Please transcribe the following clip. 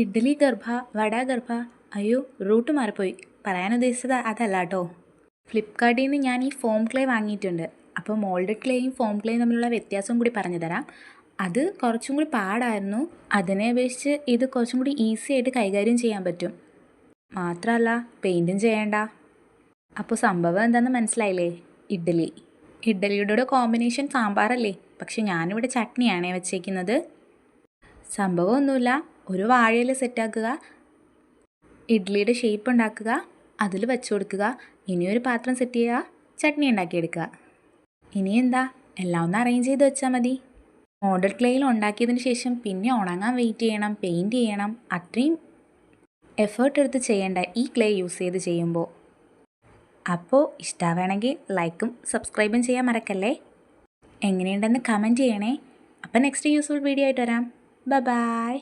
ഇഡ്ഡലി ഗർഭ, വട ഗർഭ. അയ്യോ, റൂട്ട് മാറിപ്പോയി. പറയാൻ ഉദ്ദേശിച്ചത് അതല്ല കേട്ടോ. ഫ്ലിപ്കാർട്ടിൽ നിന്ന് ഞാൻ ഈ ഫോം ക്ലേ വാങ്ങിയിട്ടുണ്ട്. അപ്പോൾ മോൾഡഡ് ക്ലേയും ഫോം ക്ലേയും തമ്മിലുള്ള വ്യത്യാസം കൂടി പറഞ്ഞു തരാം. അത് കുറച്ചും കൂടി പാടായിരുന്നു. അതിനെ അപേക്ഷിച്ച് ഇത് കുറച്ചും കൂടി ഈസി ആയിട്ട് കൈകാര്യം ചെയ്യാൻ പറ്റും. മാത്രമല്ല പെയിൻറ്റും ചെയ്യേണ്ട. അപ്പോൾ സംഭവം എന്താണെന്ന് മനസ്സിലായില്ലേ? ഇഡ്ഡലിയുടെ കോമ്പിനേഷൻ സാമ്പാറല്ലേ? പക്ഷെ ഞാനിവിടെ ചട്നിയാണേ വെച്ചേക്കുന്നത്. സംഭവമൊന്നുമില്ല. ഒരു വാഴയില സെറ്റാക്കുക, ഇഡ്ഡലിയുടെ ഷേപ്പ് ഉണ്ടാക്കുക, അതിൽ വെച്ച് കൊടുക്കുക. ഇനിയൊരു പാത്രം സെറ്റ് ചെയ്യുക, ചട്നി ഉണ്ടാക്കിയെടുക്കുക. ഇനി എന്താ, എല്ലാം ഒന്ന് അറേഞ്ച് ചെയ്ത് വെച്ചാൽ മതി. മോഡൽ ക്ലേയിൽ ഉണ്ടാക്കിയതിന് ശേഷം പിന്നെ ഉണങ്ങാൻ വെയിറ്റ് ചെയ്യണം, പെയിൻറ്റ് ചെയ്യണം. അത്രയും എഫേർട്ട് എടുത്ത് ചെയ്യേണ്ട ഈ ക്ലേ യൂസ് ചെയ്ത് ചെയ്യുമ്പോൾ. അപ്പോൾ ഇഷ്ടമാണെങ്കിൽ ലൈക്കും സബ്സ്ക്രൈബും ചെയ്യാൻ മറക്കല്ലേ. എങ്ങനെയുണ്ടെന്ന് കമൻറ്റ് ചെയ്യണേ. അപ്പം നെക്സ്റ്റ് യൂസ്ഫുൾ വീഡിയോ ആയിട്ട് വരാം. ബൈ.